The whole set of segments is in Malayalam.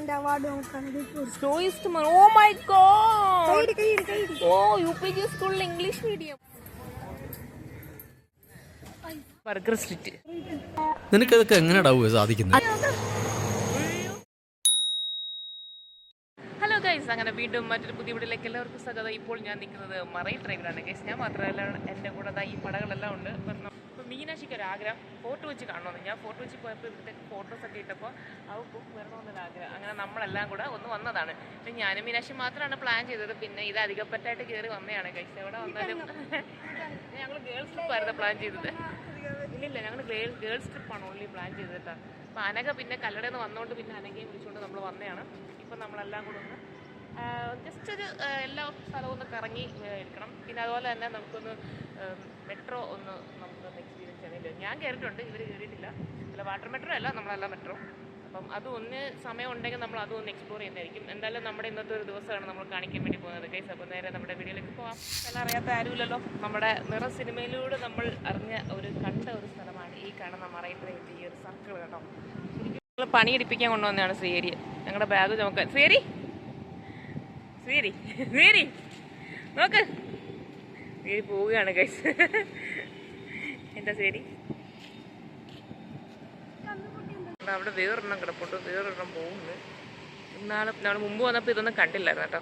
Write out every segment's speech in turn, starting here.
Slowest man. Oh my god. Oh, UPG school English medium. Burger Street. നിനക്കതൊക്കെ എങ്ങനെയാ സാധിക്കുന്നത്? ഹലോ ഗൈസ്, അങ്ങനെ വീണ്ടും മറ്റൊരു പുതിയ വീട്ടിലേക്ക് എല്ലാവർക്കും സ്വാഗതം. ഇപ്പോൾ ഞാൻ നിൽക്കുന്നത് മറൈൻ ഡ്രൈവിലാണ് ഗൈസ്. ഞാൻ മാത്രമല്ല, എൻ്റെ കൂടെ ഈ പടകളെല്ലാം ഉണ്ട്. ഇപ്പം മീനാക്ഷിക്ക് ഒരു ആഗ്രഹം ഫോട്ടോ വെച്ച് കാണണമെന്ന്. ഞാൻ ഫോട്ടോ വെച്ച് പോയപ്പോൾ ഇവിടുത്തെ ഫോട്ടോസൊക്കെ ഇട്ടപ്പോൾ അവൾക്കും വരണമെന്നൊരാഗ്രഹം. അങ്ങനെ നമ്മളെല്ലാം കൂടെ ഒന്ന് വന്നതാണ്. പിന്നെ ഞാനും മീനാക്ഷി മാത്രമാണ് പ്ലാൻ ചെയ്തത്. പിന്നെ ഇത് അധികപ്പറ്റായിട്ട് കയറി വന്നതാണ് ഗൈസ്. എവിടെ വന്നാലും ഞങ്ങൾ ഗേൾസ് ട്രിപ്പായിരുന്നു പ്ലാൻ ചെയ്തത്. ഇല്ലില്ല, ഞങ്ങൾ ഗേൾസ് ട്രിപ്പാണ് ഓൺലി പ്ലാൻ ചെയ്തത് കേട്ടോ. അപ്പോൾ അനഘ പിന്നെ കല്ലടയിൽ നിന്ന് വന്നുകൊണ്ട് പിന്നെ അനഘയും വിളിച്ചുകൊണ്ട് നമ്മൾ വന്നതാണ്. ഇപ്പം നമ്മളെല്ലാം കൂടെ ഒന്ന് ജസ്റ്റ് ഒരു എല്ലാ സ്ഥലവും ഒന്ന് കറങ്ങി എടുക്കണം. പിന്നെ അതുപോലെ തന്നെ നമുക്കൊന്ന് മെട്രോ ഒന്ന് നമുക്കൊന്ന് എക്സ്പീരിയൻസ് ചെയ്യാനില്ല. ഞാൻ കയറിയിട്ടുണ്ട്, ഇവർ കയറിയിട്ടില്ല. അല്ല, വാട്ടർ മെട്രോ അല്ല, നമ്മളെല്ലാം മെട്രോ. അപ്പം അതും ഒന്ന് സമയം ഉണ്ടെങ്കിൽ നമ്മൾ അതും ഒന്ന് എക്സ്പ്ലോർ ചെയ്യുന്നതായിരിക്കും. എന്തായാലും നമ്മുടെ ഇന്നത്തെ ഒരു ദിവസമാണ് നമ്മൾ കാണിക്കാൻ വേണ്ടി പോകുന്നത് ഗൈസ്. അപ്പോൾ നേരെ നമ്മുടെ വീഡിയോയിലേക്ക് പോകാം. എല്ലാം അറിയാത്ത ആരുമില്ലല്ലോ. നമ്മുടെ നിറ സിനിമയിലൂടെ നമ്മൾ കണ്ട ഒരു സ്ഥലമാണ് ഈ കാണുന്ന മറൈൻ ഡ്രൈവിൻ്റെ ഈ ഒരു സർക്കിൾ കേട്ടോ. ശരിക്കും നമ്മൾ പണിയെടുപ്പിക്കാൻ കൊണ്ടുവന്നതാണ് ശ്രീഹരി. ഞങ്ങളുടെ ബാഗ് ചുമക്കാൻ. ശ്രീഹരി നോക്ക്, ശ്രീഹരി പോവുകയാണ് ഗൈസ്. എന്താ ശ്രീഹരി? അവിടെ വേറൊരെണ്ണം കിടപ്പുണ്ട്, വേറൊരെണ്ണം പോകുന്നു. നമ്മൾ മുമ്പ് വന്നപ്പോൾ ഇതൊന്നും കണ്ടില്ലായിരുന്നു കേട്ടോ.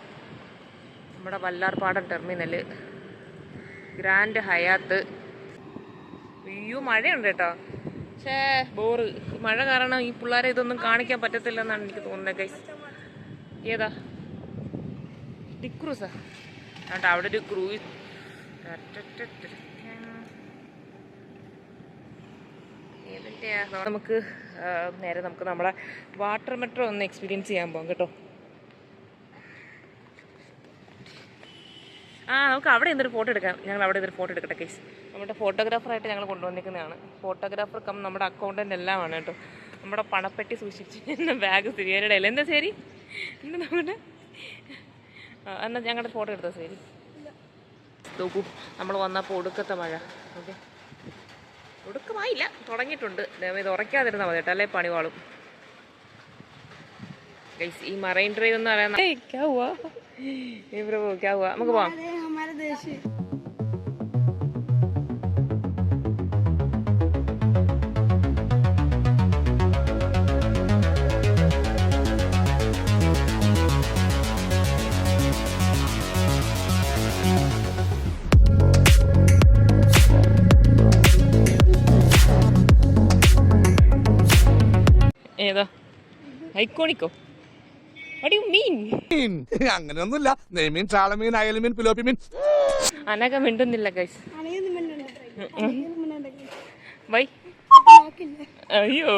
നമ്മുടെ വല്ലാർപാടം ടെർമിനല്, ഗ്രാൻഡ് ഹയാത്ത്. അയ്യോ, മഴയുണ്ട് കേട്ടോ. പക്ഷേ ബോറ്, മഴ കാരണം ഈ പിള്ളേരെ ഇതൊന്നും കാണിക്കാൻ പറ്റത്തില്ലെന്നാണ് എനിക്ക് തോന്നുന്നത് ഗൈസ്. ഏതാ ഡിക്രൂസാ കേട്ടോ, അവിടെ ഒരു ക്രൂസ്. നമുക്ക് നേരെ നമ്മളെ വാട്ടർ മെട്രോ ഒന്ന് എക്സ്പീരിയൻസ് ചെയ്യാൻ പോകാം കേട്ടോ. നമുക്ക് അവിടെ എന്തൊരു ഫോട്ടോ എടുക്കാം. ഞങ്ങൾ അവിടെ എന്തൊരു ഫോട്ടോ എടുക്കട്ടെ കേസ്. നമ്മുടെ ഫോട്ടോഗ്രാഫറായിട്ട് ഞങ്ങൾ കൊണ്ടുവന്നിരിക്കുന്നതാണ്. ഫോട്ടോഗ്രാഫർ നമ്മുടെ അക്കൗണ്ടൻ്റ് എല്ലാമാണ് കേട്ടോ. നമ്മുടെ പണപ്പെട്ടി സൂക്ഷിച്ച് ബാഗ് ശരിയുടെ അല്ല. എന്താ ശരി, എന്താ നമ്മുടെ എന്നാൽ ഞങ്ങളുടെ ഫോട്ടോ എടുത്തോ ശരി. നോക്കൂ, നമ്മൾ വന്നപ്പോൾ ഒടുക്കത്തെ മഴ. ഓക്കെ, ഒടുക്കമായില്ല, തുടങ്ങിയിട്ടുണ്ട്. ഇത് ഉറയ്ക്കാതിരുന്നാൽ മതി കേട്ടോ, അല്ലേ പണി വാളും ഗൈസ്. ഈ മറൈൻ ഡ്രൈവ് എന്ന് പറയുന്നത് നമുക്ക് പോവാം. ഏതാ ഐക്കോണിക്കോ? What do you mean? അങ്ങനെയൊന്നുമില്ല. നെയ്മീൻ, ചാളമീൻ, അയലമീൻ, പിലോപ്പി മീൻ. അനഘ മിണ്ടുന്നില്ല ഗൈസ്. ബൈ. അയ്യോ,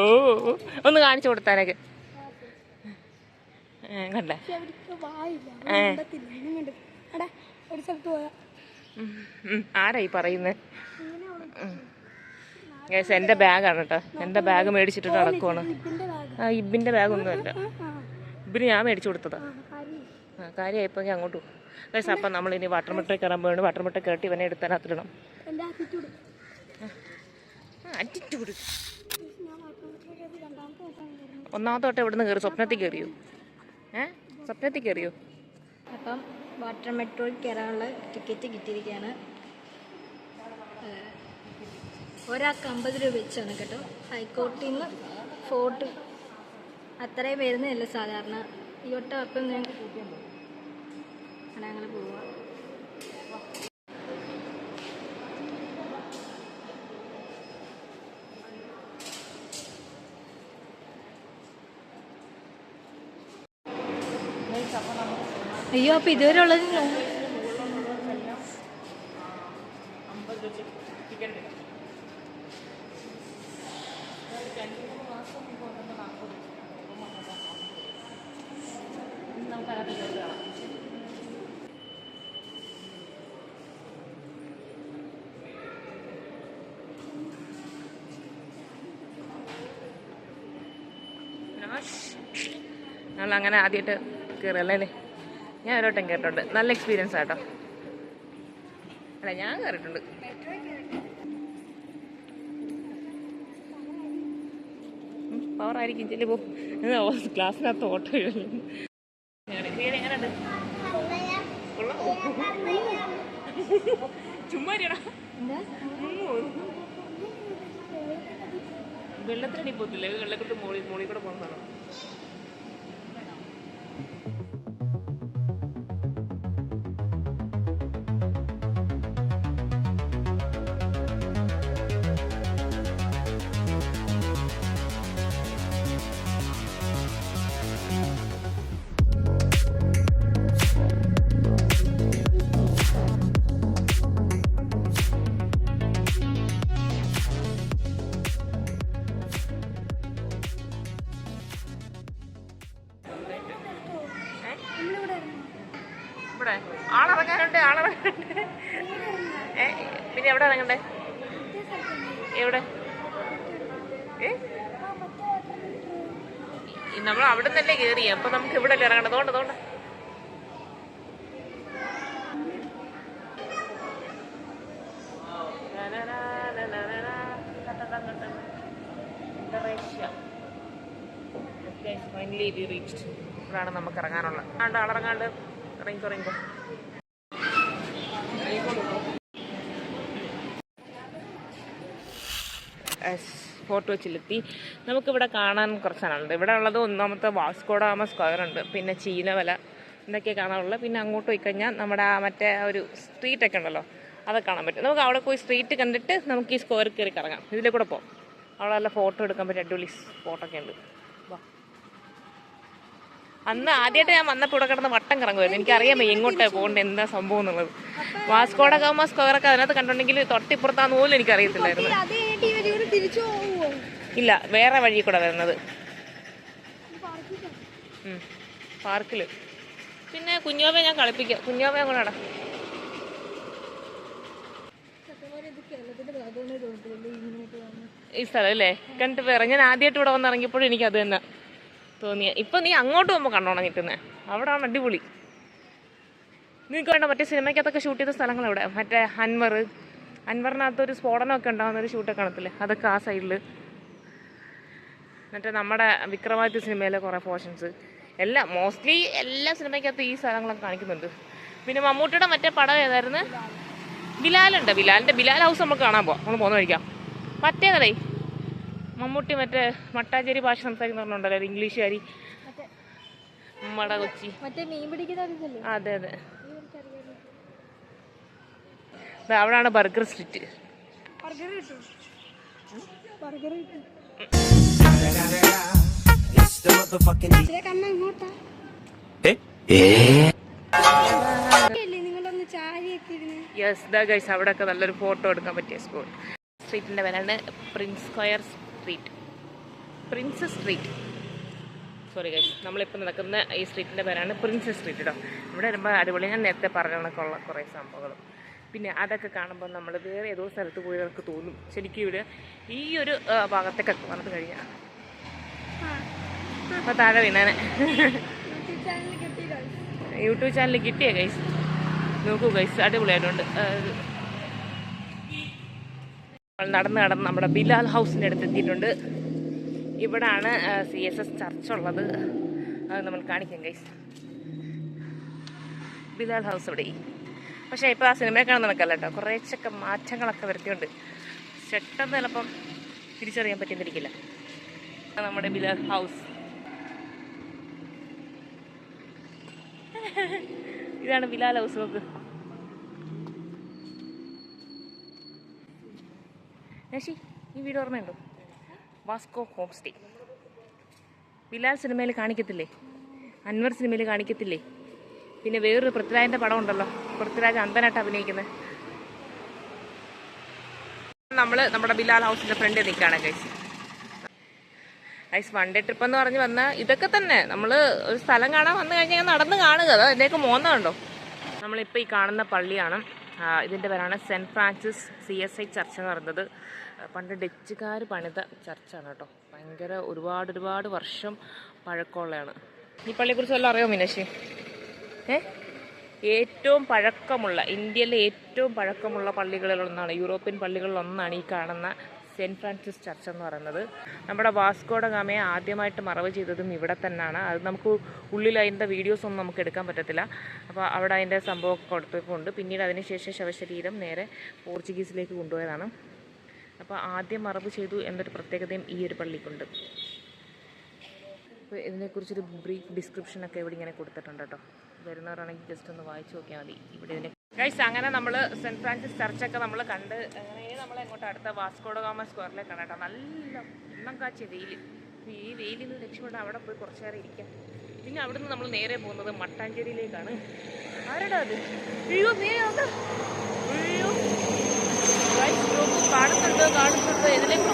ഒന്ന് കാണിച്ചു കൊടുത്താനൊക്കെ കണ്ടേ? ആരായി പറയുന്നത്? ഗൈസ്, എൻ്റെ ബാഗാണ് കേട്ടോ. എൻ്റെ ബാഗ് മേടിച്ചിട്ട് നടക്കുവാണ്. ഇബിൻ്റെ ബാഗൊന്നുമല്ല, ഇബിന് ഞാൻ മേടിച്ചു കൊടുത്തതാ. കാര്യമായിപ്പോൾ അങ്ങോട്ട് പോകും ഗൈസ്. അപ്പം നമ്മളിനി വാട്ടർ മെട്രോ കയറാൻ പോകണം. വാട്ടർ മെട്രോ കയറ്റി ഇവനെ എടുത്താനത്തിടണം. ആറ്റിറ്റ്യൂഡ്. ഒന്നാമത്തെ തൊട്ട് എവിടെ നിന്ന് കയറി? സ്വപ്നത്തിൽ കയറിയോ? സ്വപ്നത്തിൽ കയറിയോ? അപ്പം വാട്ടർ മെട്രോയിൽ കയറാനുള്ള ടിക്കറ്റ് കിട്ടിയിരിക്കുകയാണ്. ഒരാൾക്ക് 50 രൂപ വെച്ചാണ് കേട്ടോ. ഹൈക്കോർട്ടിൽ നിന്ന് ഫോർട്ട് അത്രയും വരുന്നതല്ല സാധാരണ. ഈ വട്ടം അപ്പം ഞങ്ങൾ പോവുക. അയ്യോ, അപ്പം ഇതുവരെ ഉള്ളത് ഞങ്ങളങ്ങനെ ആദ്യമായിട്ട് കയറല്ലേ. ഞാൻ ഒരു വട്ടം കയറിയിട്ടുണ്ട്, നല്ല എക്സ്പീരിയൻസ് ആട്ടോ. അല്ല, ഞാൻ കയറിയിട്ടുണ്ട്. പവറായിരിക്കും ചെല്ലുപോ ക്ലാസ്സിനകത്ത് ഓട്ടോ എങ്ങനെയുണ്ട് ചുമ്മാ വെള്ളത്തിനടി പോത്തില്ല വെള്ളക്കെട്ട് മോളിൽ കൂടെ പോകുന്നതാണോ ഇവിടെ ആളിറങ്ങാനുണ്ട് പിന്നെ എവിടെ ഇറങ്ങണ്ടേ എവിടെ നമ്മൾ അവിടെ തന്നെ കയറി അപ്പൊ നമുക്ക് ഇവിടെ അല്ലേ ഇറങ്ങണ്ട തോണ്ട ഫൈനലി വി റീച്ച്ഡ് ഇവിടാണ് നമുക്ക് ഇറങ്ങാനുള്ളത് ആളിറങ്ങാണ്ട് ഇറങ്ങിക്കോ ഫോർട്ട് കൊച്ചിയിലെത്തി. നമുക്കിവിടെ കാണാൻ കുറച്ച് സ്ഥലമുണ്ട്. ഇവിടെ ഉള്ളത് ഒന്നാമത്തെ വാസ്കോ ഡ ഗാമ സ്ക്വയർ ഉണ്ട്, പിന്നെ ചീനവല ഇതൊക്കെ കാണാനുള്ളത്. പിന്നെ അങ്ങോട്ട് പോയി കഴിഞ്ഞാൽ നമ്മുടെ മറ്റേ ഒരു സ്ട്രീറ്റൊക്കെ ഉണ്ടല്ലോ അതൊക്കെ കാണാൻ പറ്റും. നമുക്ക് അവിടെ പോയി സ്ട്രീറ്റ് കണ്ടിട്ട് നമുക്ക് ഈ സ്ക്വയർ കയറി കറങ്ങാം. ഇതിലെ കൂടെ പോകാം. അവിടെ നല്ല ഫോട്ടോ എടുക്കാൻ പറ്റും, അടിപൊളി സ്പോട്ടൊക്കെ ഉണ്ട്. അന്ന് ആദ്യമായിട്ട് ഞാൻ വന്നപ്പോൾ ഇവിടെ കിടന്ന് വട്ടം കറങ്ങുമായിരുന്നു. എനിക്കറിയാമേ എങ്ങോട്ടാണ് പോകേണ്ടത്, എന്താ സംഭവം എന്നുള്ളത്. വാസ്കോ ഡ ഗാമ സ്ക്വയറൊക്കെ അതിനകത്ത് കണ്ടിട്ടുണ്ടെങ്കിൽ തൊട്ടിപ്പുറത്താന്ന് പോലും എനിക്കറിയത്തില്ലായിരുന്നു. ഇല്ല, വേറെ വഴി കൂടെ വരുന്നത് പാർക്കിൽ. പിന്നെ കുഞ്ഞോവയെ ഞാൻ കളിപ്പിക്കാം. കുഞ്ഞോവയെ കൊണ്ടാടാ. ഈ സ്ഥലം അല്ലേ കണ്ടിട്ട് വേറെ. ഞാൻ ആദ്യമായിട്ട് ഇവിടെ വന്നിറങ്ങിയപ്പോഴും എനിക്ക് അത് തന്നെ തോന്നിയ. ഇപ്പം നീ അങ്ങോട്ട് പോകുമ്പോൾ കണ്ടോണം കിട്ടുന്നത്. അവിടെയാണ് അടിപൊളി. നിങ്ങൾക്ക് വേണ്ട മറ്റേ സിനിമയ്ക്കകത്തൊക്കെ ഷൂട്ട് ചെയ്ത സ്ഥലങ്ങൾ അവിടെ. മറ്റേ അൻവറിനകത്തൊരു സ്ഫോടനമൊക്കെ ഉണ്ടാകുന്നൊരു ഷൂട്ടൊക്കെ കാണത്തില്ലേ, അതൊക്കെ ആ സൈഡിൽ. മറ്റേ നമ്മുടെ വിക്രമാദിത്യ സിനിമയിലെ കുറേ പോർഷൻസ് എല്ലാം, മോസ്റ്റ്ലി എല്ലാ സിനിമയ്ക്കകത്ത് ഈ സ്ഥലങ്ങളൊക്കെ കാണിക്കുന്നുണ്ട്. പിന്നെ മമ്മൂട്ടിയുടെ മറ്റേ പടം ഏതായിരുന്നു, ബിലാലുണ്ട്. ബിലാൽ ഹൗസ് നമുക്ക് കാണാൻ പോവാം. നമ്മൾ പോകുന്ന കഴിക്കാം. മറ്റേതടേ മമ്മൂട്ടി മറ്റേ മട്ടാഞ്ചേരി ഭാഷ സംസാരിക്കുന്നുണ്ടല്ലോ, ഇംഗ്ലീഷുകാരി, നമ്മടെ കൊച്ചി. അതെ അതെ, അവിടാണ് ബർഗർ സ്ട്രീറ്റ്. യെസ് ദാ ഗൈസ്, അവിടെയൊക്കെ നല്ലൊരു ഫോട്ടോ എടുക്കാൻ പറ്റിയ സ്കൂൾ. സ്ട്രീറ്റിൻ്റെ പേരാണ് പ്രിൻസ് സ്ട്രീറ്റ്. സോറി ഗൈസ്, നമ്മളിപ്പോൾ നടക്കുന്ന ഈ സ്ട്രീറ്റിൻ്റെ പേരാണ് പ്രിൻസസ് സ്ട്രീറ്റ് കേട്ടോ. ഇവിടെ വരുമ്പോൾ അടിപൊളി. ഞാൻ നേരത്തെ പറഞ്ഞ കണക്കുള്ള കുറേ സംഭവങ്ങളും പിന്നെ അതൊക്കെ കാണുമ്പോൾ നമ്മൾ വേറെ ഏതോ സ്ഥലത്ത് പോയി നമുക്ക് തോന്നും. ശരിക്കും ഇവിടെ ഈ ഒരു ഭാഗത്തേക്കൊക്കെ വന്നു കഴിഞ്ഞാൽ അപ്പോൾ താഴെ വീണാനെ യൂട്യൂബ് ചാനൽ കിട്ടിയ ഗൈസ്. നോക്കൂ ഗൈസ്, അടിപൊളിയായിട്ടുണ്ട്. നടന്ന് നമ്മുടെ ബിലാൽ ഹൗസിൻ്റെ അടുത്ത് എത്തിയിട്ടുണ്ട്. ഇവിടാണ് CSS ചർച്ച് ഉള്ളത്. അത് നമ്മൾ കാണിക്കാം ഗൈസ്. ബിലാൽ ഹൗസ് ഇവിടെ. പക്ഷേ ഇപ്പോൾ ആ സിനിമയെ കാണാൻ നടക്കല്ല കേട്ടോ, കുറേച്ചൊക്കെ മാറ്റങ്ങളൊക്കെ വരുത്തിയുണ്ട്. പെട്ടെന്ന് ചിലപ്പം തിരിച്ചറിയാൻ പറ്റിയിരിക്കില്ല. നമ്മുടെ ബിലാൽ ഹൗസ് ഇതാണ് ബിലാൽ ഹൗസ്. നോക്ക് നശി, ഈ വീട് ഓർമ്മയുണ്ടോ? Vasco home stay. ബിലാൽ സിനിമയിൽ കാണിക്കത്തില്ലേ, അൻവർ സിനിമയിൽ കാണിക്കത്തില്ലേ, പിന്നെ വേറൊരു പൃഥ്വിരാജിൻ്റെ പടം ഉണ്ടല്ലോ, പൃഥ്വിരാജ് അന്തനായിട്ട് അഭിനയിക്കുന്നത്. നമ്മൾ നമ്മുടെ ബിലാൽ ഹൗസിൻ്റെ ഫ്രണ്ടിൽ നിൽക്കുകയാണ് ഗൈസ്. വൺ ഡേ ട്രിപ്പ് എന്ന് പറഞ്ഞ് വന്നാൽ ഇതൊക്കെ തന്നെ. നമ്മൾ ഒരു സ്ഥലം കാണാൻ വന്നു കഴിഞ്ഞാൽ നടന്ന് കാണുക. അതോ എന്നേക്ക് മോന്നുണ്ടോ. നമ്മളിപ്പോൾ ഈ കാണുന്ന പള്ളിയാണ്. ഇതിൻ്റെ പേരാണ് സെൻറ്റ് ഫ്രാൻസിസ് CSI ചർച്ച് എന്ന് പറയുന്നത്. പണ്ട് ഡച്ചുകാർ പണിത ചർച്ചാണ് കേട്ടോ. ഭയങ്കര ഒരുപാട് വർഷം പഴക്കമുള്ളതാണ്. ഈ പള്ളിയെക്കുറിച്ച് വല്ലതും അറിയാമോ മീനാക്ഷി? ഏറ്റവും പഴക്കമുള്ള, ഇന്ത്യയിലെ ഏറ്റവും പഴക്കമുള്ള പള്ളികളിലൊന്നാണ്, യൂറോപ്യൻ പള്ളികളിലൊന്നാണ് ഈ കാണുന്ന സെൻറ്റ് ഫ്രാൻസിസ് ചർച്ച് എന്ന് പറയുന്നത്. നമ്മുടെ വാസ്കോഡ ഗാമയെ ആദ്യമായിട്ട് മറവ് ചെയ്തതും ഇവിടെ തന്നെയാണ്. അത് നമുക്ക് ഉള്ളിൽ അതിൻ്റെ വീഡിയോസൊന്നും നമുക്ക് എടുക്കാൻ പറ്റത്തില്ല. അപ്പോൾ അവിടെ അതിൻ്റെ സംഭവമൊക്കെ കൊടുത്തിട്ടുണ്ട്. പിന്നീട് അതിനുശേഷം ശവശരീരം നേരെ പോർച്ചുഗീസിലേക്ക് കൊണ്ടുപോയതാണ്. അപ്പോൾ ആദ്യം മറവ് ചെയ്തു എന്നൊരു പ്രത്യേകതയും ഈ ഒരു പള്ളിക്കുണ്ട്. അപ്പോൾ ഇതിനെക്കുറിച്ചൊരു ബ്രീഫ് ഡിസ്ക്രിപ്ഷനൊക്കെ ഇവിടെ ഇങ്ങനെ കൊടുത്തിട്ടുണ്ട് കേട്ടോ. വരുന്നവരാണെങ്കിൽ ജസ്റ്റ് ഒന്ന് വായിച്ചു നോക്കിയാൽ മതി. ഇവിടെ ഇതിനെ ഗൈസ് അങ്ങനെ നമ്മൾ സെൻറ്റ് ഫ്രാൻസിസ് ചർച്ചൊക്കെ നമ്മൾ കണ്ട് അങ്ങനെ നമ്മൾ എങ്ങോട്ട് അടുത്ത വാസ്കോഡ ഗാമ സ്ക്വയറിലേക്കാണ് കേട്ടോ. നല്ല എണ്ണം കാച്ചിയ വെയിൽ. ഈ വെയിലിൽ നിന്ന് രക്ഷപ്പെട്ട് അവിടെ പോയി കുറച്ച് നേരം ഇരിക്കാം. പിന്നെ അവിടുന്ന് നമ്മൾ നേരെ പോകുന്നത് മട്ടാഞ്ചേരിയിലേക്കാണ്. ആരടാ അത്? അയ്യോ അയ്യോ ഗൈസ് നോക്കൂ, കാണുന്നുണ്ട് ഇതിലേക്ക്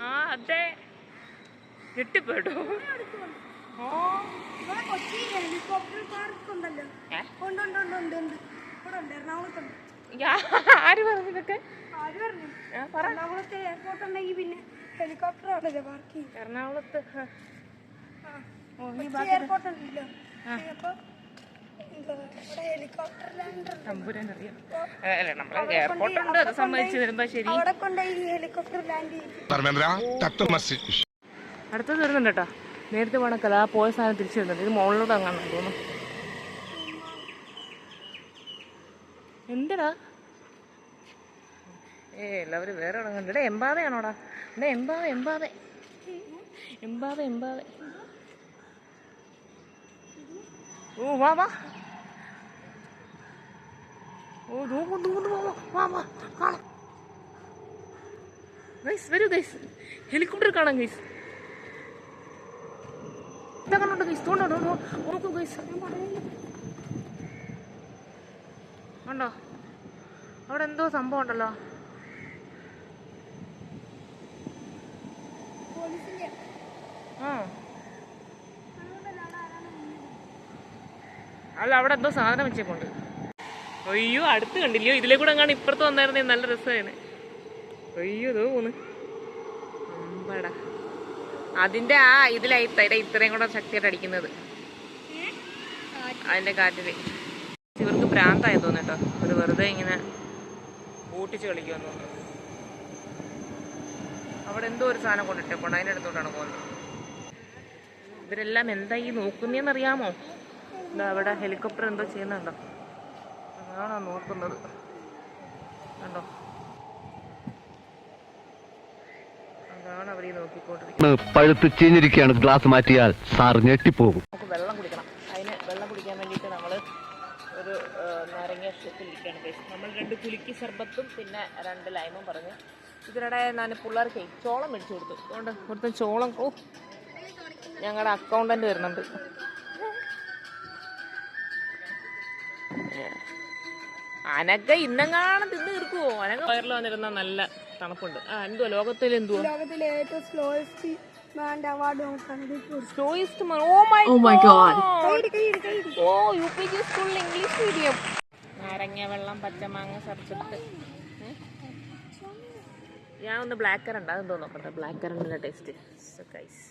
ആ അതെ ഞെട്ടിപ്പോട്ടോ. ആര് പറഞ്ഞു ഇതൊക്കെ? എറണാകുളത്ത് എയർപോർട്ട് ഉണ്ടെങ്കിൽ പിന്നെ ഹെലികോപ്റ്റർ ആണല്ലേ പാർക്ക്. എറണാകുളത്ത് എയർപോർട്ട് ഉണ്ടല്ലോ, അപ്പൊ ഹെലികോപ്റ്റർ തമ്പുരാൻ അറിയാം. അല്ല നമ്മളെ എയർപോർട്ട് ഉണ്ട്, അത് സമ്മതിച്ചു തരുമ്പോ ശരി. അവിടെ കൊണ്ടുപോയി ഹെലികോപ്റ്റർ ലാൻഡ് ചെയ്യും. അടുത്തത് വരുന്നുണ്ട് കേട്ടോ. നേരത്തെ പോണക്കല്ല, ആ പോയ സാധനം തിരിച്ചു വരുന്നുണ്ട്. ഇത് മുകളിലോട്ട് അങ്ങനെ തോന്നുന്നു. എന്തിനാ എല്ലാവരും വേറെ ഇടങ്ങുന്നുണ്ട്. ഇവിടെ എംബാവയാണോടാ? ഇവിടെ എംബാവെ. ഓ വാ ഓ വാ കാണാം ഗൈസ്. വരൂ ഗൈസ്, ഹെലികോപ്റ്റർ കാണാം ഗൈസ്. ഇതാ കണ്ടോ ഗൈസ്, നോക്കൂ ഗൈസ്. കണ്ടോ അവിടെ എന്തോ സംഭവം ഉണ്ടല്ലോ. അല്ല അവിടെ എന്തോ സാധനം വെച്ചേക്കൊണ്ട്. അയ്യോ അടുത്ത് കണ്ടില്ലയോ? ഇതിലേ കൂടെ അങ്ങാണ് ഇപ്പുറത്ത് വന്നായിരുന്നേ നല്ല രസമായിരുന്നു. അയ്യോ ഇതോ പോന്ന് അമ്പടാ. അതിൻ്റെ ആ ഇതിലായി ഇത്രയും കൂടെ ശക്തിയായിട്ട് അടിക്കുന്നത് അതിൻ്റെ കാറ്റിൽ. ഇവർക്ക് ഭ്രാന്തായി തോന്നുന്നു കേട്ടോ. ഒരു വെറുതെ ഇങ്ങനെ ഓട്ടിച്ച് കളിക്കുമെന്ന് തോന്നുന്നു. അവിടെ എന്തോ ഒരു സാധനം കൊണ്ടിട്ടേക്കൊണ്ട് അതിൻ്റെ അടുത്തോട്ടാണ് പോകുന്നത്. ഇവരെല്ലാം എന്താ ഈ നോക്കുന്നതെന്നറിയാമോ? എന്താ അവിടെ ഹെലികോപ്റ്റർ എന്തോ ചെയ്യുന്നുണ്ടോ? അതാണോ നോക്കുന്നത്? കണ്ടോ, അതാണ് അവർ നോക്കിക്കൊണ്ടിരിക്കുന്നത്. പഴുത്ത് ചീഞ്ഞിരിക്കുകയാണ്. ഗ്ലാസ് മാറ്റിയാൽ സാർ ഞെട്ടിപ്പോകും. നമുക്ക് വെള്ളം കുടിക്കണം. അതിന് വെള്ളം കുടിക്കാൻ വേണ്ടിയിട്ട് നമ്മൾ ഒരു നാരങ്ങ ഷോപ്പിലിരിക്കുകയാണ് ഗൈസ്. നമ്മൾ 2 കുലുക്കി സർബത്തും പിന്നെ 2 ലൈമും പറഞ്ഞു. ഇതിനിടെ ഞാൻ പിള്ളേർക്ക് ചോളം മേടിച്ചു കൊടുത്തു. അതുകൊണ്ട് ഇവിടുത്തെ ചോളം ഞങ്ങളുടെ അക്കൗണ്ടന്റ് വരുന്നുണ്ട്. അനക്ക ഇന്നെങ്ങാണം തിന്ന് തീർക്കുവോ? അനക്ക വയറിൽ വന്നിരുന്ന നല്ല തണുപ്പുണ്ട്. എന്തുവാ ലോകത്തിലെ ഏറ്റവും സ്ലോയസ്റ്റ് അവാർഡ് UPG സ്കൂളിൽ ഇംഗ്ലീഷ് മീഡിയം. നാരങ്ങ വെള്ളം, പച്ചമാങ്ങ സർബത്ത്. ഞാൻ ഒന്ന് ബ്ലാക്ക് കറണ്ട് അതെന്തോ നോക്കട്ടെ. ബ്ലാക്ക് കറണ്ടിൻ്റെ ടേസ്റ്റ് ഗൈസ്.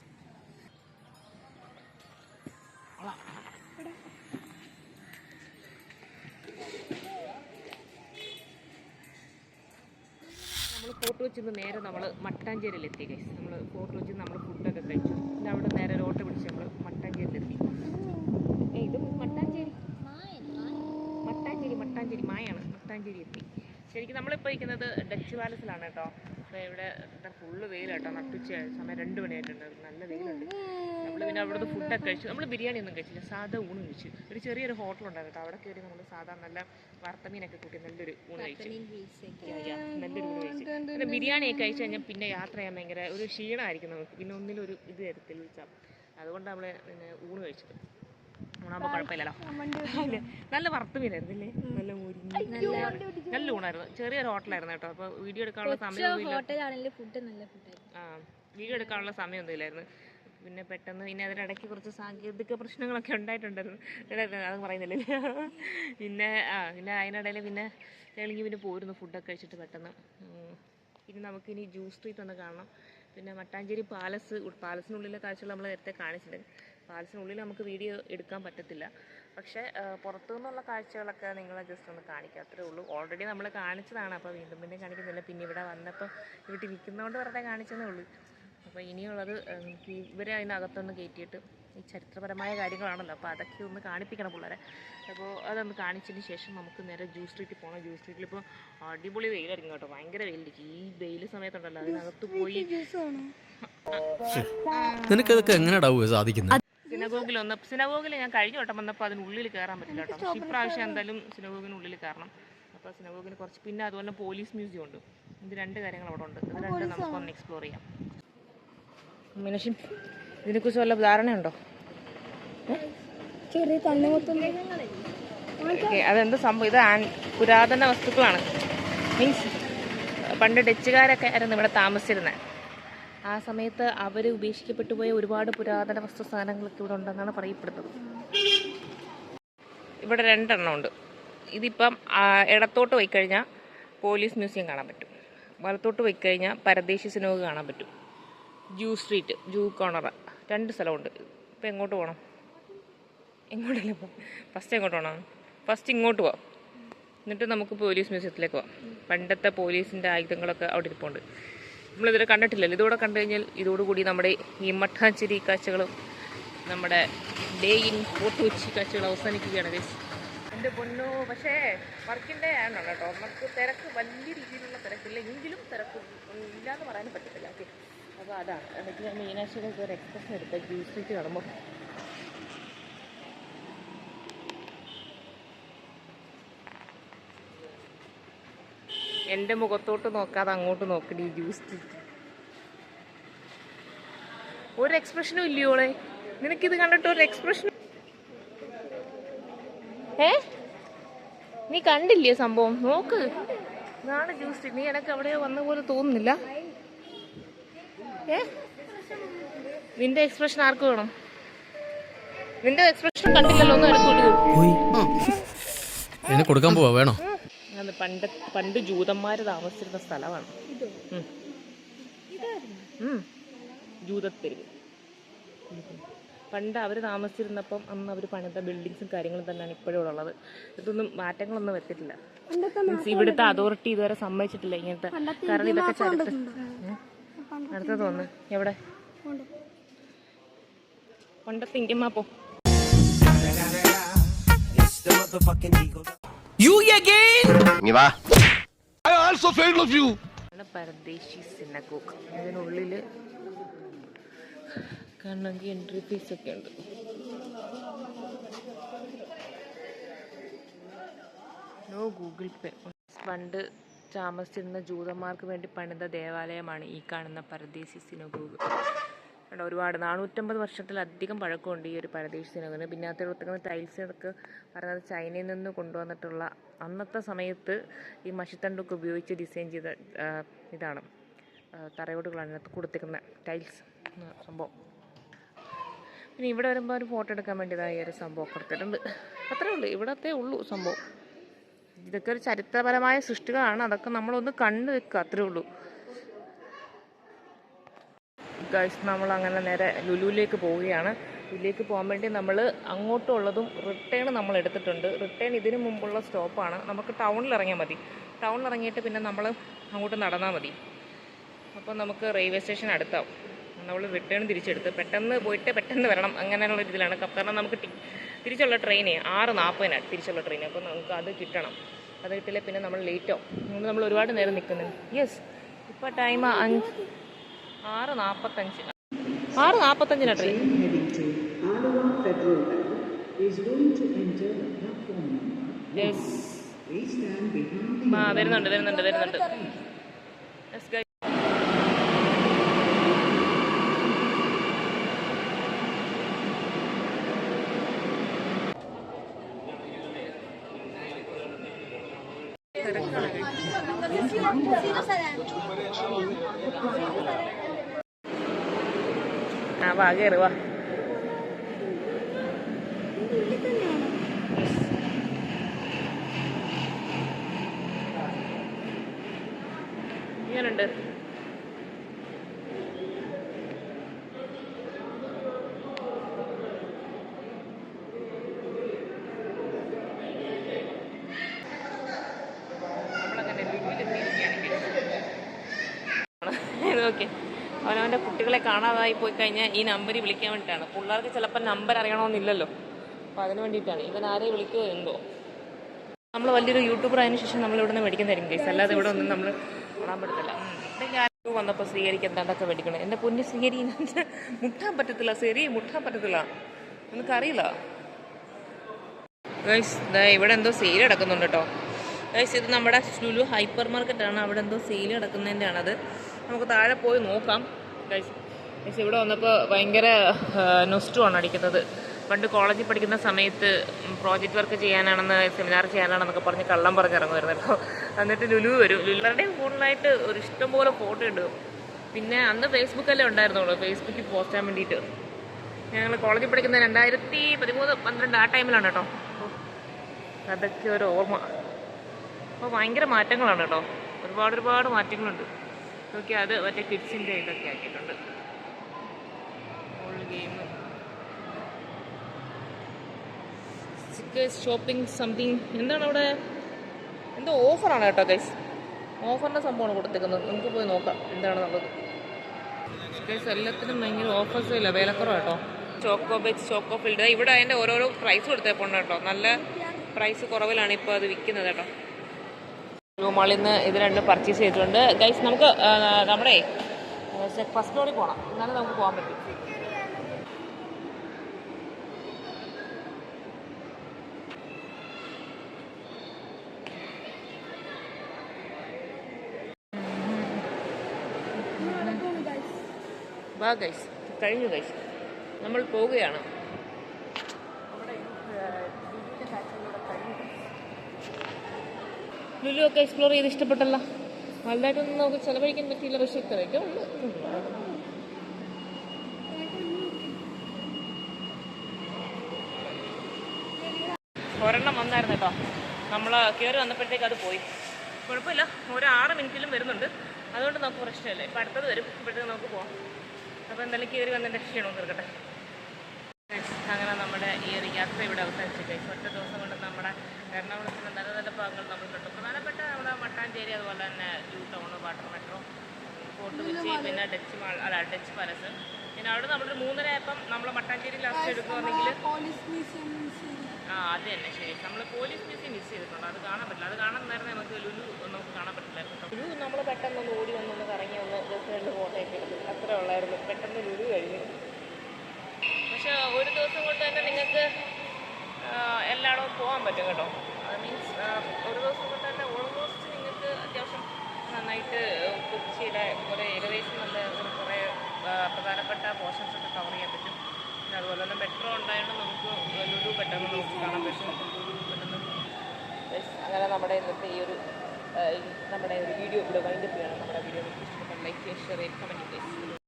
നമ്മൾ ഫോട്ടോ വെച്ചിന്ന് നേരെ നമ്മൾ മട്ടാഞ്ചേരിയിലെത്തി ഗൈസ്. നമ്മൾ ഫോട്ടോ വെച്ച് നമ്മൾ ഫുഡൊക്കെ കഴിച്ചു. പിന്നെ അവിടെ നേരെ ഒരു ഓട്ടോ പിടിച്ച് നമ്മൾ മട്ടാഞ്ചേരിയിലെത്തി. ഇത് മട്ടാഞ്ചേരി മായാണ്. മട്ടാഞ്ചേരി എത്തി. ശരിക്കും നമ്മളിപ്പോൾ ഇരിക്കുന്നത് ഡച്ച് പാലസിലാണ് കേട്ടോ. അപ്പോൾ ഇവിടെ ഫുള്ള് വെയിലാട്ടോ. നട്ടുച്ച സമയം 2 മണിയായിട്ടുണ്ട്. നല്ല വെയിലുണ്ട്. നമ്മൾ പിന്നെ അവിടുത്തെ ഫുഡൊക്കെ കഴിച്ചു. നമ്മൾ ബിരിയാണി ഒന്നും കഴിച്ചില്ല, സാധാ ഊണ് കഴിച്ചു. ഒരു ചെറിയൊരു ഹോട്ടലുണ്ടായിരുന്നു കേട്ടോ. അവിടെ കയറി നമ്മൾ സാധാ നല്ല വറുത്തമീനൊക്കെ കൂട്ടി നല്ലൊരു ഊണ് കഴിച്ചു. നല്ലൊരു ഊണ് കഴിച്ചു. പിന്നെ ബിരിയാണിയൊക്കെ കഴിച്ച് കഴിഞ്ഞാൽ പിന്നെ യാത്ര ചെയ്യാൻ ഭയങ്കര ഒരു ക്ഷീണമായിരിക്കും നമുക്ക്. പിന്നെ ഒന്നിലൊരു ഇത് തരത്തില്ല. അതുകൊണ്ട് നമ്മൾ പിന്നെ ഊണ് കഴിച്ചത്. ഊണാകുമ്പോൾ കുഴപ്പമില്ലല്ലോ. നല്ല വറുത്തമീനായിരുന്നില്ലേ? നല്ല മുരിഞ്ഞ് നല്ല ഊണായിരുന്നു. ചെറിയൊരു ഹോട്ടലായിരുന്നു കേട്ടോ. അപ്പോൾ വീഡിയോ എടുക്കാനുള്ള സമയം വീഡിയോ എടുക്കാനുള്ള സമയമൊന്നും ഇല്ലായിരുന്നു. പിന്നെ പെട്ടെന്ന് പിന്നെ അതിനിടയ്ക്ക് കുറച്ച് സാങ്കേതിക പ്രശ്നങ്ങളൊക്കെ ഉണ്ടായിട്ടുണ്ടായിരുന്നു. അത് പറയുന്നില്ലേ. പിന്നെ അതിനിടയിൽ പിന്നെ ഞങ്ങളിങ്ങനെ പിന്നെ പോയിരുന്നു ഫുഡൊക്കെ കഴിച്ചിട്ട് പെട്ടെന്ന്. പിന്നെ നമുക്കിനി ജ്യൂസ് സ്ട്രീറ്റ് ഒന്ന് കാണണം. പിന്നെ മട്ടാഞ്ചേരി പാലസിനുള്ളിലെ കാഴ്ചകൾ നമ്മൾ നേരത്തെ കാണിച്ചിട്ടുണ്ട്. പാലസിനുള്ളിൽ നമുക്ക് വീഡിയോ എടുക്കാൻ പറ്റത്തില്ല. പക്ഷേ പുറത്തു നിന്നുള്ള കാഴ്ചകളൊക്കെ നിങ്ങളെ ജസ്റ്റ് ഒന്ന് കാണിക്കാം, അത്രേ ഉള്ളൂ. ഓൾറെഡി നമ്മൾ കാണിച്ചതാണ്, അപ്പോൾ വീണ്ടും പിന്നെ കാണിക്കുന്നില്ല. പിന്നെ ഇവിടെ വന്നപ്പോൾ ഇവിടെ ഇരിക്കുന്നതുകൊണ്ട് വെറുതെ കാണിച്ചതേ ഉള്ളൂ. അപ്പോൾ ഇനിയുള്ളത് ഇവരെ അതിനകത്തൊന്ന് കയറ്റിയിട്ട് ഈ ചരിത്രപരമായ കാര്യങ്ങളാണല്ലോ, അപ്പോൾ അതൊക്കെ ഒന്ന് കാണിപ്പിക്കണം പിള്ളേരെ. അപ്പോൾ അതൊന്ന് കാണിച്ചതിന് ശേഷം നമുക്ക് നേരെ ജ്യൂസ് സ്ട്രീറ്റിൽ പോകണം. ജ്യൂസ് സ്ട്രീറ്റിൽ ഇപ്പോൾ അടിപൊളി വെയിലായിരിക്കും കേട്ടോ, ഭയങ്കര വെയിലിരിക്കും. ഈ വെയിൽ സമയത്തുണ്ടല്ലോ അതിനകത്ത് പോയി നിനക്കതൊക്കെ എങ്ങനെയാ സാധിക്കുന്നത്? സിനഗോഗിൽ ഞാൻ കഴിഞ്ഞ വട്ടം വന്നപ്പോൾ അതിനുള്ളിൽ കയറാൻ പറ്റില്ല കേട്ടോ. പക്ഷേ ഇപ്രാവശ്യം എന്തായാലും സിനഗോഗിനുള്ളിൽ കയറണം. അപ്പോൾ സിനഗോഗിന് കുറച്ച്, പിന്നെ അതുപോലെ പോലീസ് മ്യൂസിയം ഉണ്ട്. ഇത് 2 കാര്യങ്ങൾ അവിടെ ഉണ്ട്. ഇത് രണ്ടും നമുക്കൊന്ന് എക്സ്പ്ലോർ ചെയ്യാം. മീനാക്ഷി, ഇതിനെക്കുറിച്ച് വല്ല ധാരണയുണ്ടോ? അതെന്ത് സംഭവം? ഇത് പുരാതന വസ്തുക്കളാണ്. മീൻസ് പണ്ട് ഡച്ചുകാരൊക്കെ ആയിരുന്നു ഇവിടെ താമസിച്ചിരുന്നത്. ആ സമയത്ത് അവർ ഉപേക്ഷിക്കപ്പെട്ടു പോയ ഒരുപാട് പുരാതന വസ്തു സാധനങ്ങളൊക്കെ ഇവിടെ ഉണ്ടെന്നാണ് പറയപ്പെടുന്നത്. ഇവിടെ 2 എണ്ണം ഉണ്ട്. ഇതിപ്പം ഇടത്തോട്ട് പോയി കഴിഞ്ഞാൽ പോലീസ് മ്യൂസിയം കാണാൻ പറ്റും, വലത്തോട്ട് പോയി കഴിഞ്ഞാൽ പരദേശി സിനോഗ് കാണാൻ പറ്റും. ജ്യൂസ് സ്ട്രീറ്റ്, ജൂ കോർണർ, 2 സ്ഥലമുണ്ട്. ഇപ്പം എങ്ങോട്ട് പോകണം? എങ്ങോട്ടല്ലേ പോകാം? ഫസ്റ്റ് എങ്ങോട്ട് പോകണം? ഫസ്റ്റ് ഇങ്ങോട്ട് പോവാം, എന്നിട്ട് നമുക്ക് പോലീസ് മ്യൂസിയത്തിലേക്ക് പോവാം. പണ്ടത്തെ പോലീസിൻ്റെ ആയുധങ്ങളൊക്കെ അവിടെ ഇരിപ്പുണ്ട്. നമ്മളിതുവരെ കണ്ടിട്ടില്ലല്ലോ. ഇതോടെ കണ്ടു കഴിഞ്ഞാൽ ഇതോടുകൂടി നമ്മുടെ ഈ മട്ടാഞ്ചേരി കാഴ്ചകളും നമ്മുടെ ഡേ ഇൻ ഫോർട്ട് കൊച്ചി കാഴ്ചകൾ അവസാനിക്കുകയാണ് ഗൈസ്. എൻ്റെ പൊന്നോ, പക്ഷേ വർക്കിൻ്റെ ആണോ കേട്ടോ, നമുക്ക് തിരക്ക് വലിയ രീതിയിലുള്ള തിരക്കില്ല, എങ്കിലും തിരക്ക് ഇല്ലാന്ന് പറയാനും പറ്റത്തില്ല. ഓക്കെ, അപ്പോൾ അതാണ്. എന്നിട്ട് ഞാൻ മീനാക്ഷിയുടെ ഒരു എക്സ്പ്രഷൻ എടുത്ത ജ്യൂസ് സ്ട്രീറ്റ് കാണുമ്പോൾ എൻ്റെ മുഖത്തോട്ട് നോക്കാതെ അങ്ങോട്ട് നോക്കടി. ജ്യൂസ് സ്ട്രീറ്റ് ഒരു എക്സ്പ്രഷനും ഇല്ലയോളെ? നിനക്കിത് കണ്ടിട്ട് ഒരു എക്സ്പ്രഷൻ നീ കണ്ടില്ലേ സംഭവം? നോക്ക്, ഇതാണ് ജ്യൂസ് സ്ട്രീറ്റ്. നീ എനിക്ക് എവിടെയോ വന്ന പോലെ തോന്നുന്നില്ല. നിന്റെ എക്സ്പ്രഷൻ ആർക്ക് വേണം? നിന്റെ എക്സ്പ്രഷൻ കണ്ടില്ലല്ലോ, ഒന്നും എന്നെ കൊടുക്കാൻ പോവാ, വേണോ? അത് പണ്ട് ജൂതന്മാർ താമസിച്ചിരുന്ന സ്ഥലമാണ്. ജൂതത്തെരുവ്. പണ്ട് അവർ താമസിച്ചിരുന്നപ്പം അന്ന് അവർ പണിത ബിൽഡിങ്സും കാര്യങ്ങളും തന്നെയാണ് ഇപ്പോഴും ഉള്ളത്. ഇതൊന്നും മാറ്റങ്ങളൊന്നും വെച്ചിട്ടില്ല. മീൻസ് ഇവിടുത്തെ അതോറിറ്റി ഇതുവരെ സമ്മതിച്ചിട്ടില്ല ഇങ്ങനത്തെ. കാരണം ഇതൊക്കെ ചരിത്രം അടുത്ത തോന്നുന്നു. എവിടെ പണ്ടത്തെ ഇങ്കമാപ്പോ പരദേശി സിനഗോഗ്. അതിനുള്ളില് കാണണമെങ്കിൽ എൻട്രി ഫീസ് ഒക്കെ ഉണ്ട്. നോ ഗൂഗിൾ പേ. പണ്ട് താമസിച്ചിരുന്ന ജൂതന്മാർക്ക് വേണ്ടി പണിത ദേവാലയമാണ് ഈ കാണുന്ന പരദേശി സിനഗോഗ്. ഒരുപാട് 450 വർഷത്തിലധികം പഴക്കമുണ്ട് ഈ ഒരു പരദേശി സിനഗോഗിന്. പിന്നെ അതിൽ ഒത്തുക്കുന്ന ടൈൽസൊക്കെ പറയുന്നത് ചൈനയിൽ നിന്ന് കൊണ്ടുവന്നിട്ടുള്ള, അന്നത്തെ സമയത്ത് ഈ മഷിത്തണ്ടൊക്കെ ഉപയോഗിച്ച് ഡിസൈൻ ചെയ്ത ഇതാണ്, തറയോടുകളാണ് ഇതിനകത്ത് കൊടുത്തിരിക്കുന്ന ടൈൽസ് സംഭവം. പിന്നെ ഇവിടെ വരുമ്പോൾ ഒരു ഫോട്ടോ എടുക്കാൻ വേണ്ടിയതായി ഒരു സംഭവം കൊടുത്തിട്ടുണ്ട്. അത്രേ ഉള്ളൂ, ഇവിടത്തെ ഉള്ളൂ സംഭവം. ഇതൊക്കെ ഒരു ചരിത്രപരമായ സൃഷ്ടികളാണ്, അതൊക്കെ നമ്മളൊന്ന് കണ്ടു വെക്കുക, അത്രേ ഉള്ളൂ ഗൈസ്. നമ്മൾ അങ്ങനെ നേരെ ലുലുവിലേക്ക് പോവുകയാണ്. ലുലുവിലേക്ക് പോകാൻ വേണ്ടി നമ്മൾ അങ്ങോട്ടുള്ളതും റിട്ടേൺ നമ്മൾ എടുത്തിട്ടുണ്ട്. റിട്ടേൺ ഇതിനു മുമ്പുള്ള സ്റ്റോപ്പാണ്. നമുക്ക് ടൗണിൽ ഇറങ്ങിയാൽ മതി. ടൗണിൽ ഇറങ്ങിയിട്ട് പിന്നെ നമ്മൾ അങ്ങോട്ട് നടന്നാൽ മതി. അപ്പോൾ നമുക്ക് റെയിൽവേ സ്റ്റേഷൻ അടുത്താവും. നമ്മൾ റിട്ടേൺ തിരിച്ചെടുത്ത് പെട്ടെന്ന് പോയിട്ട് പെട്ടെന്ന് വരണം, അങ്ങനെയുള്ള രീതിയിലാണ്. കാരണം നമുക്ക് തിരിച്ചുള്ള ട്രെയിന് 6:40 തിരിച്ചുള്ള ട്രെയിൻ. അപ്പോൾ നമുക്ക് അത് കിട്ടണം. അത് കിട്ടില്ല പിന്നെ നമ്മൾ ലേറ്റാവും. നമ്മൾ ഒരുപാട് നേരം നിൽക്കുന്നുണ്ട്. യെസ്, ഇപ്പോൾ ടൈം 6:45. 6:45 ട്രെയിൻ. യെസ്, വരുന്നുണ്ട്. യെസ് ഗൈസ്, വാ കയറി വാ. ഇങ്ങനുണ്ട്. അവനവൻ്റെ കുട്ടികളെ കാണാതായി പോയി കഴിഞ്ഞാൽ ഈ നമ്പറിൽ വിളിക്കാൻ വേണ്ടിയിട്ടാണ്. പിള്ളേർക്ക് ചിലപ്പോൾ നമ്പർ അറിയണമെന്നില്ലല്ലോ, അപ്പോൾ അതിന് വേണ്ടിയിട്ടാണ്. ഇവൻ ആരെയും വിളിക്കുമോ എന്തോ. നമ്മൾ വലിയൊരു യൂട്യൂബർ ആയതിനു ശേഷം നമ്മൾ ഇവിടെ നിന്ന് മേടിക്കുന്നതായിരിക്കും കേസ്, അല്ലാതെ ഇവിടെ ഒന്നും നമ്മൾ കാണാൻ പറ്റത്തില്ല. ഞാൻ വന്നപ്പോൾ സ്വീകരിക്കാൻ എന്താണ്ടൊക്കെ മേടിക്കണം. എൻ്റെ പൊന്നു സ്വീകരി മുട്ടാൻ പറ്റത്തില്ല, ശരി മുട്ടാൻ പറ്റത്തില്ല, എനിക്കറിയില്ല ഗൈസ്. ഇവിടെ എന്തോ സെയിൽ കിടക്കുന്നുണ്ട് കേട്ടോ ഗൈസ്. ഇത് നമ്മുടെ ലുലു ഹൈപ്പർ മാർക്കറ്റാണ്, അവിടെ എന്തോ സെയിൽ കിടക്കുന്നതിൻ്റെ ആണത്. നമുക്ക് താഴെ പോയി നോക്കാം ഗൈസ്. ഗൈസ് ഇവിടെ വന്നപ്പോൾ ഭയങ്കര നൊസ്റ്റുമാണ് അടിക്കുന്നത്. പണ്ട് കോളേജിൽ പഠിക്കുന്ന സമയത്ത് പ്രോജക്റ്റ് വർക്ക് ചെയ്യാനാണെന്ന്, സെമിനാർ ചെയ്യാനാണെന്നൊക്കെ പറഞ്ഞ് കള്ളം പറഞ്ഞിറങ്ങുമായിരുന്നു കേട്ടോ. എന്നിട്ട് ലുലു വരും. ലുലുകളുടെയും കൂടുതലായിട്ട് ഒരു ഇഷ്ടംപോലെ ഫോട്ടോ ഇടും. പിന്നെ അന്ന് ഫേസ്ബുക്കല്ലേ ഉണ്ടായിരുന്നുള്ളൂ, ഫേസ്ബുക്കിൽ പോസ്റ്റ് ചെയ്യാൻ വേണ്ടിയിട്ട്. ഞങ്ങൾ കോളേജിൽ പഠിക്കുന്ന 2013-12 ആ ടൈമിലാണ് കേട്ടോ. അതൊക്കെ ഒരു ഓർമ്മ. അപ്പോൾ ഭയങ്കര മാറ്റങ്ങളാണ് കേട്ടോ, ഒരുപാട് മാറ്റങ്ങളുണ്ട്. ഓക്കെ, അത് മറ്റേ കിഡ്സിൻ്റെ ഇതൊക്കെ ആക്കിയിട്ടുണ്ട്. ഓൾ ഗെയിം, ഷോപ്പിംഗ് സംതിങ്, എന്താണ് അവിടെ എന്തോ ഓഫറാണ് കേട്ടോ ഗൈസ്. ഓഫറിൻ്റെ സംഭവമാണ് കൊടുത്തേക്കുന്നത്. നമുക്ക് പോയി നോക്കാം എന്താണെന്നുള്ളത്. ഗൈസ് എല്ലാത്തിനും ഭയങ്കര ഓഫേഴ്സ് ഇല്ല, വിലക്കുറവ് കേട്ടോ. ചോക്കോ ബെച്ച്, ചോക്കോ ഫിൽഡ്, ഇവിടെ അതിൻ്റെ ഓരോരോ പ്രൈസ് കൊടുത്തേപ്പോണ്ട് കേട്ടോ. നല്ല പ്രൈസ് കുറവിലാണ് ഇപ്പോൾ അത് വിൽക്കുന്നത് കേട്ടോ. മാളിൽ നിന്ന് ഇത് രണ്ടും പർച്ചേസ് ചെയ്തിട്ടുണ്ട് ഗൈസ്. നമുക്ക് നമ്മുടെ ഫസ്റ്റ് ഫ്ലോറിൽ പോകണം, എന്നാലും നമുക്ക് പോകാൻ പറ്റും. വാ ഗൈസ്, കഴിഞ്ഞു ഗൈസ്, നമ്മൾ പോവുകയാണ്. ലുലു ഒക്കെ എക്സ്പ്ലോർ ചെയ്ത് ഇഷ്ടപ്പെട്ടല്ല. നല്ലതായിട്ടൊന്നും നമുക്ക് ചിലവഴിക്കാൻ പറ്റിയില്ല, പക്ഷേ ഇത്രയൊക്കെ ഉണ്ട്. ഒരെണ്ണം വന്നായിരുന്നു കേട്ടോ, നമ്മൾ കയറി വന്നപ്പോഴത്തേക്ക് അത് പോയി. കുഴപ്പമില്ല, ഒരു 6 മിനിറ്റിലും വരുന്നുണ്ട്, അതുകൊണ്ട് നമുക്ക് പ്രശ്നമില്ല. ഇപ്പം അടുത്തത് വരും, ഇപ്പോഴത്തേക്ക് നമുക്ക് പോകാം. അപ്പോൾ എന്തായാലും കയറി വന്നതിൻ്റെ ക്ഷീണമൊന്നും തീർക്കട്ടെ. അങ്ങനെ നമ്മുടെ ഈ ഒരു യാത്ര ഇവിടെ അവസാനിച്ചിട്ട് ഒറ്റ ദിവസം കൊണ്ട് നമ്മുടെ എറണാകുളത്തിൻ്റെ നല്ല നല്ല ഭാഗങ്ങൾ നമ്മൾ കണ്ടു. പ്രധാനപ്പെട്ട നമ്മുടെ മട്ടാഞ്ചേരി, അതുപോലെ തന്നെ ജൂ town, water metro, fort Kochi, പിന്നെ ഡച്ച് പാലസ്. പിന്നെ അവിടെ നമ്മളൊരു 3:30 ആയപ്പം നമ്മൾ മട്ടാഞ്ചേരി ലാസ്റ്റ് എടുക്കുകയാണെങ്കിൽ അത് തന്നെ ശരി. നമ്മൾ പോലീസ് മ്യൂസിയം മിസ് ചെയ്തിട്ടുണ്ട്, അത് കാണാൻ പറ്റില്ല. അത് കാണാൻ നേരം നമുക്ക് ലുലു നമുക്ക് കാണാൻ പറ്റില്ലായിരുന്നു. ലുലു നമ്മൾ പെട്ടെന്ന് ഓടി വന്നൊന്ന് കറങ്ങി വന്ന് ജസ്റ്റ് 2 ഫോട്ടോ ഒക്കെ എടുത്തു, അത്രേ ഉള്ളായിരുന്നു. പെട്ടെന്ന് ലുലു കഴിഞ്ഞു. പക്ഷെ ഒരു ദിവസം കൊണ്ട് തന്നെ നിങ്ങൾക്ക് എല്ലായിടവും പോകാൻ പറ്റും കേട്ടോ. അത് മീൻസ് ഒരു ദിവസം കൊണ്ട് തന്നെ ഓൾമോസ്റ്റ് നിങ്ങൾക്ക് അത്യാവശ്യം നന്നായിട്ട് കൊച്ചിയുടെ കുറേ ഏകദേശം നല്ല കുറേ പ്രധാനപ്പെട്ട പോർഷൻസ് ഒക്കെ കവർ ചെയ്യാൻ പറ്റും. പിന്നെ അതുപോലെ തന്നെ മെട്രോ ഉണ്ടായതുകൊണ്ട് നമുക്ക് ലുലു പെട്ടെന്ന് നമുക്ക് കാണാൻ പറ്റും. പെട്ടെന്ന് അങ്ങനെ നമ്മുടെ ഇന്നത്തെ ഈ ഒരു വീഡിയോ ഇവിടെ വൈൻഡപ്പ് ചെയ്യണം. നമ്മുടെ വീഡിയോ ഇഷ്ടപ്പെട്ട ലൈക്ക്, ഷെയർ, കമൻറ്റ്.